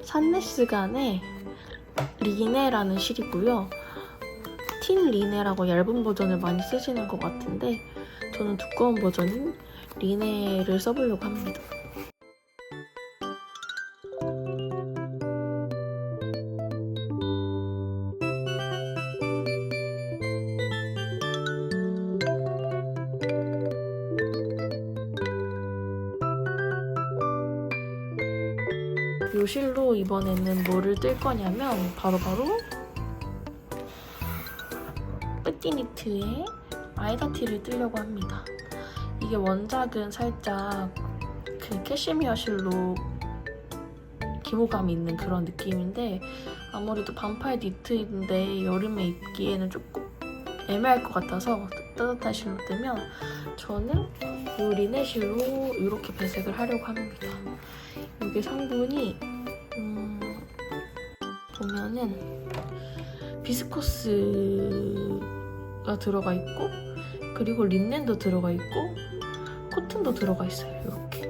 산네스간의 리네라는 실이고요. 틴 리네라고 얇은 버전을 많이 쓰시는 것 같은데 저는 두꺼운 버전인 리네를 써보려고 합니다. 이 실로 이번에는 뭐를 뜰 거냐면 바로바로 뿌띠니트의 아이다티를 뜨려고 합니다. 이게 원작은 살짝 그 캐시미어 실로 기모감이 있는 그런 느낌인데 아무래도 반팔 니트인데 여름에 입기에는 조금 애매할 것 같아서 따뜻한 실로 뜨면 저는 이 리네 실로 이렇게 배색을 하려고 합니다. 이게 성분이 보면은 비스코스가 들어가 있고 그리고 린넨도 들어가 있고 코튼도 들어가 있어요. 이렇게.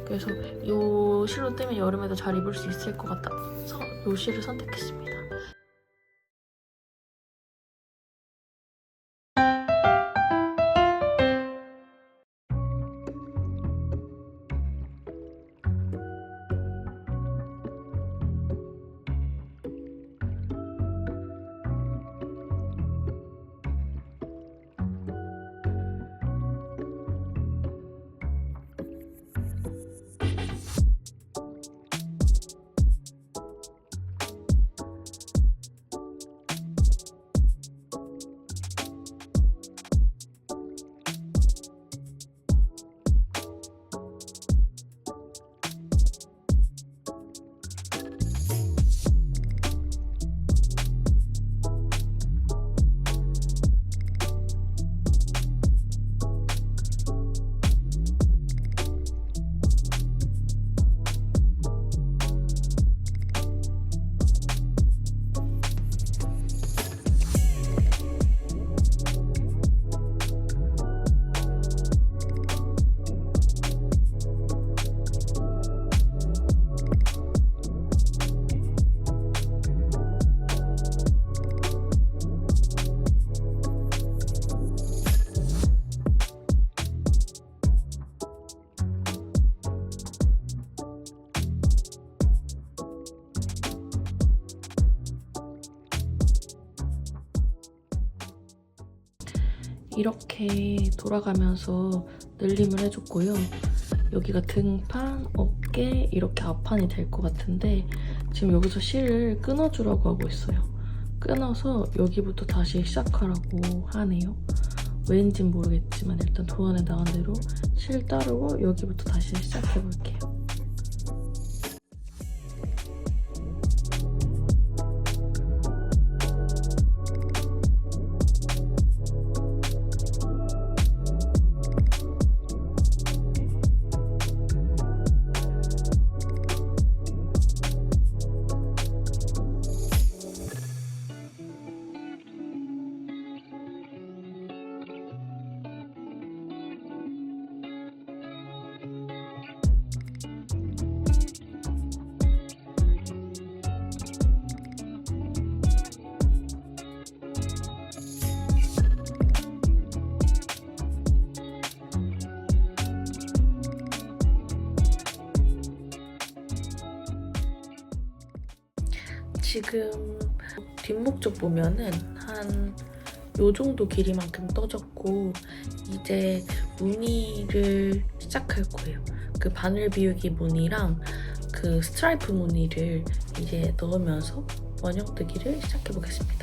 그래서 이 실로 뜨면 여름에도 잘 입을 수 있을 것 같아서 이 실을 선택했습니다. 이렇게 돌아가면서 늘림을 해줬고요. 여기가 등판, 어깨 이렇게 앞판이 될 것 같은데 지금 여기서 실을 끊어주라고 하고 있어요. 끊어서 여기부터 다시 시작하라고 하네요. 왠진 모르겠지만 일단 도안에 나온 대로 실 따르고 여기부터 다시 시작해볼게요. 지금 뒷목 쪽 보면은 한 요 정도 길이만큼 떠졌고 이제 무늬를 시작할 거예요. 그 바늘 비우기 무늬랑 그 스트라이프 무늬를 이제 넣으면서 원형뜨기를 시작해 보겠습니다.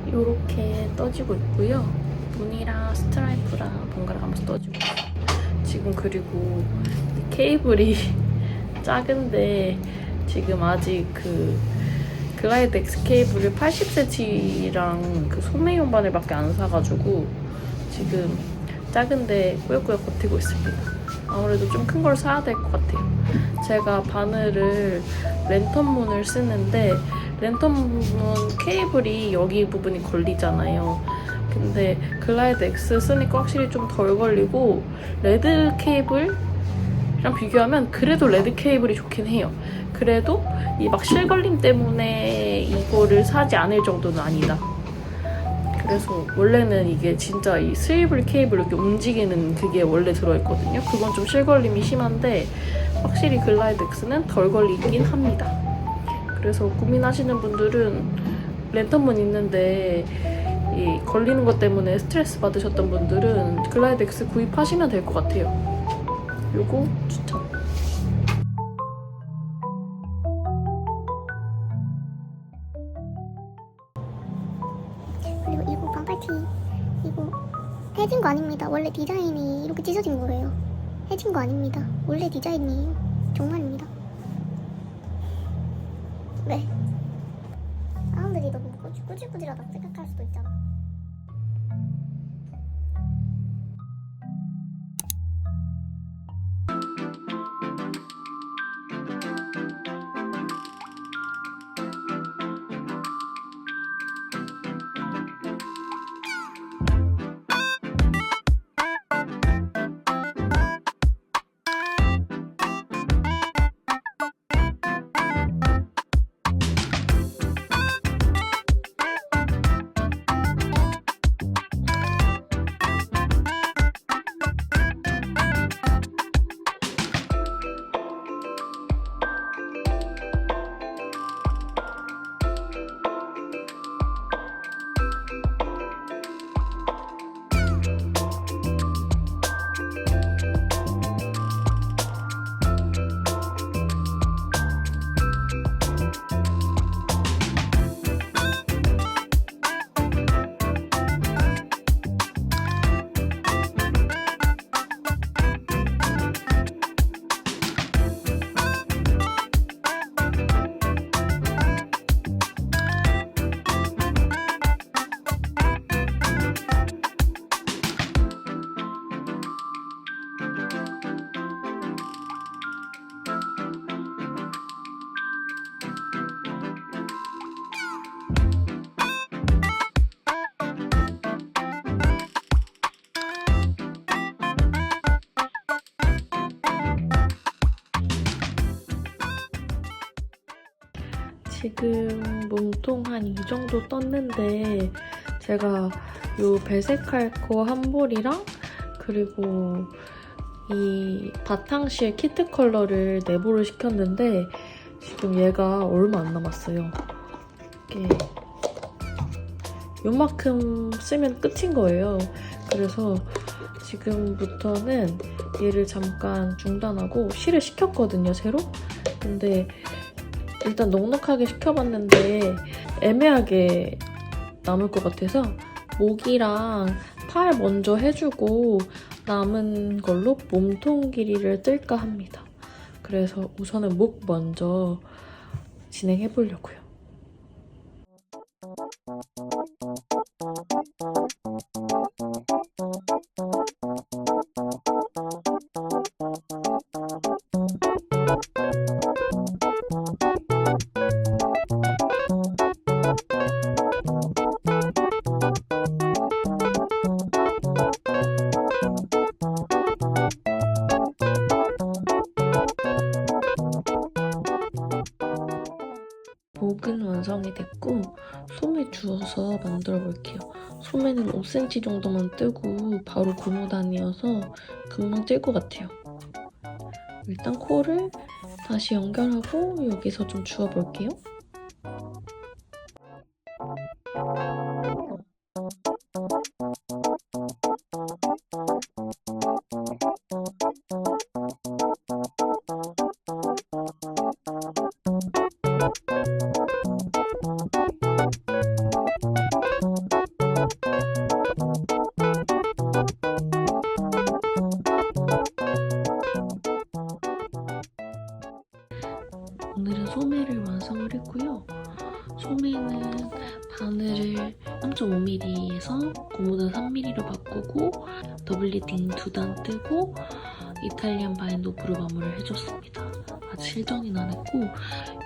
이렇게 떠지고 있고요. 무늬랑 스트라이프랑 번갈아 가면서 떠지고 있어요. 지금 그리고 이 케이블이 작은데 지금 아직 그 글라이드 X 케이블을 80cm랑 그 소매용 바늘밖에 안 사가지고 지금 작은데 꾸역꾸역 버티고 있습니다. 아무래도 좀 큰 걸 사야 될 것 같아요. 제가 바늘을 랜턴문을 쓰는데 랜턴문 케이블이 여기 부분이 걸리잖아요. 근데 글라이드 X 쓰니까 확실히 좀 덜 걸리고 레드 케이블이랑 비교하면 그래도 레드 케이블이 좋긴 해요. 그래도 이 막 실걸림 때문에 이거를 사지 않을 정도는 아니다. 그래서 원래는 이게 진짜 이 스위블 케이블 이렇게 움직이는 그게 원래 들어있거든요. 그건 좀 실걸림이 심한데 확실히 글라이드 X는 덜 걸리긴 합니다. 그래서 고민하시는 분들은 랜턴문 있는데 이 걸리는 것 때문에 스트레스 받으셨던 분들은 글라이드 X 구입하시면 될 것 같아요. 요거 추천. 그리고 이거 반팔티 이거 해진 거 아닙니다. 원래 디자인이 이렇게 찢어진 거예요. 해진 거 아닙니다. 원래 디자인이에요. 정말입니다. 네. 사람들이 너무 꾸질꾸질하다 생각할 수도 있잖아. 지금 몸통 한 이 정도 떴는데 제가 요 배색할 거 한 볼이랑 그리고 이 바탕실 키트 컬러를 4볼을 시켰는데 지금 얘가 얼마 안 남았어요. 이게 요만큼 쓰면 끝인 거예요. 그래서 지금부터는 얘를 잠깐 중단하고 실을 시켰거든요, 새로? 근데 일단 넉넉하게 시켜봤는데 애매하게 남을 것 같아서 목이랑 팔 먼저 해주고 남은 걸로 몸통 길이를 뜰까 합니다. 그래서 우선은 목 먼저 진행해보려고요. 목은 완성이 됐고 소매 주워서 만들어 볼게요. 소매는 5cm 정도만 뜨고 바로 고무단이어서 금방 뜰 것 같아요. 일단 코를 다시 연결하고 여기서 좀 주워 볼게요. 고무단 3mm로 바꾸고 더블 리딩 2단 뜨고 이탈리안 바인도프로 마무리를 해줬습니다. 아직 실전은 안 했고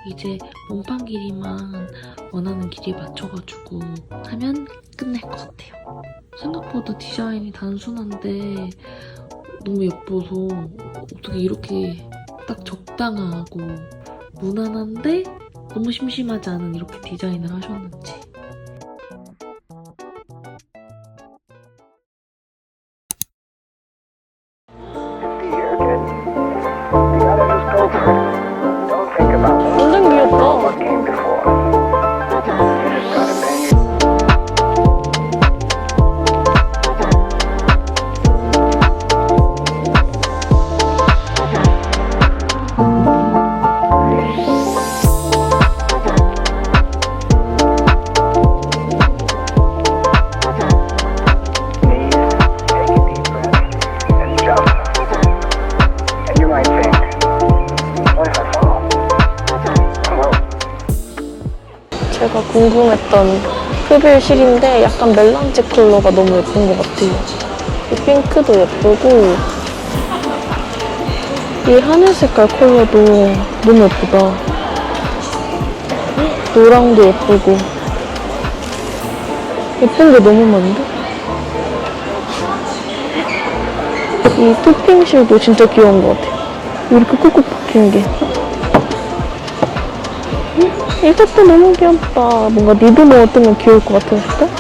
이제 몸판 길이만 원하는 길이에 맞춰가지고 하면 끝날 것 같아요. 생각보다 디자인이 단순한데 너무 예뻐서 어떻게 이렇게 딱 적당하고 무난한데 너무 심심하지 않은 이렇게 디자인을 하셨는지. 완전 귀엽다. 제가 궁금했던 흡일 실인데 약간 멜란지 컬러가 너무 예쁜 것 같아요. 이 핑크도 예쁘고 이 하늘 색깔 컬러도 너무 예쁘다. 노랑도 예쁘고 예쁜 게 너무 많은데? 이 토핑 실도 진짜 귀여운 것 같아요. 이렇게 꾹꾹 박힌 게. 이것도 너무 귀엽다. 뭔가 니도 넣어두면 귀여울 것 같은 색깔?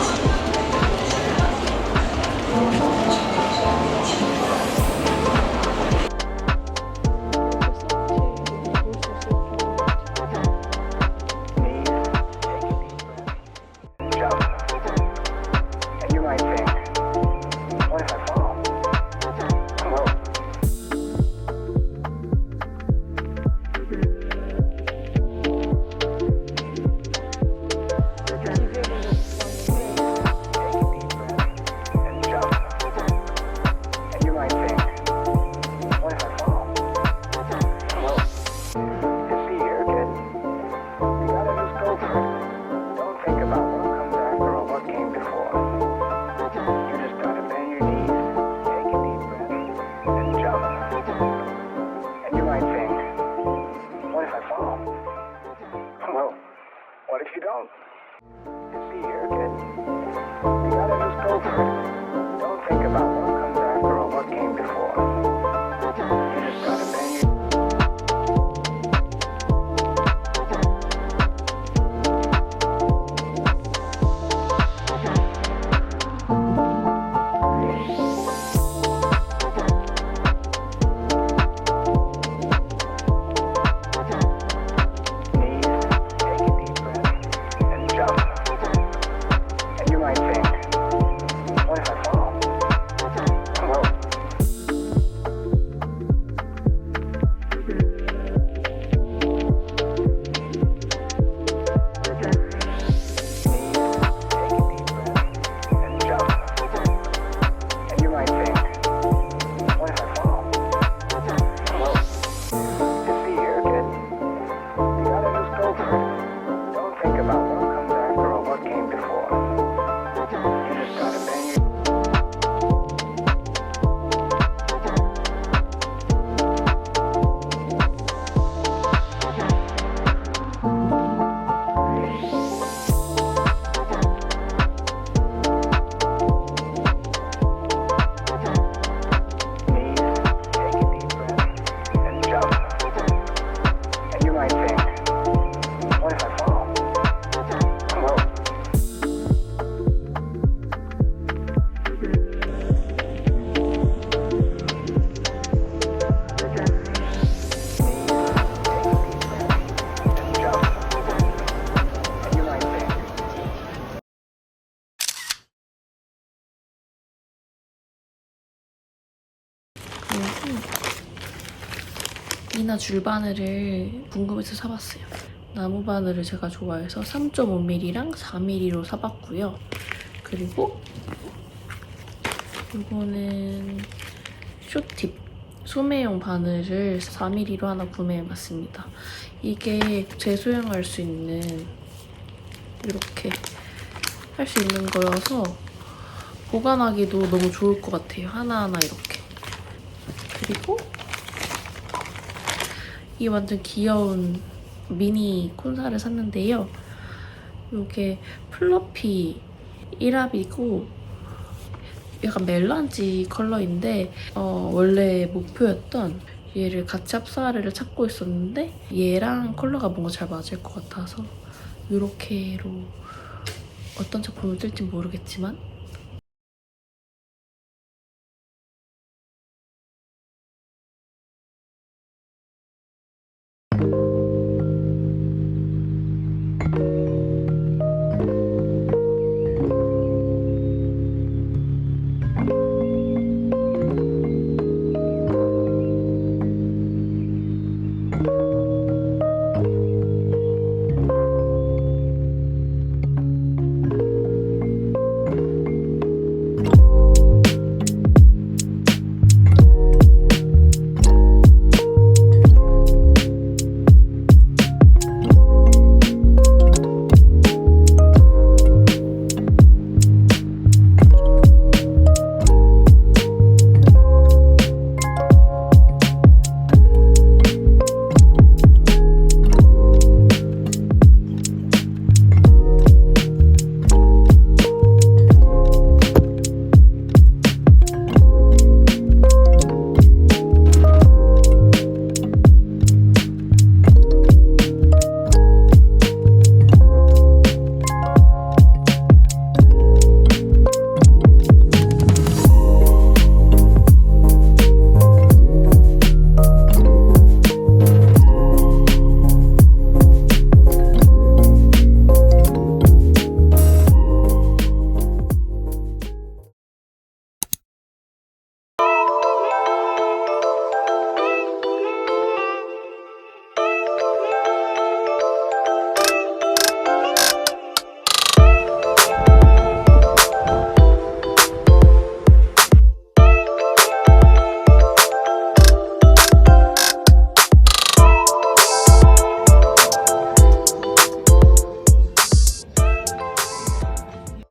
What if you don't? See here, kid. You gotta just go for it. Don't think about what comes after or what came before. You just gotta bang your... 이나 줄바늘을 궁금해서 사봤어요. 나무 바늘을 제가 좋아해서 3.5mm랑 4mm로 사봤고요. 그리고 이거는 쇼팁 소매용 바늘을 4mm로 하나 구매해봤습니다. 이게 재소형할 수 있는 이렇게 할 수 있는 거여서 보관하기도 너무 좋을 것 같아요. 하나하나 이렇게. 그리고 이 완전 귀여운 미니 콘사를 샀는데요. 이게 플러피 1합이고 약간 멜란지 컬러인데 원래 목표였던 얘를 같이 합사를 찾고 있었는데 얘랑 컬러가 뭔가 잘 맞을 것 같아서 이렇게로 어떤 제품을 쓸지 모르겠지만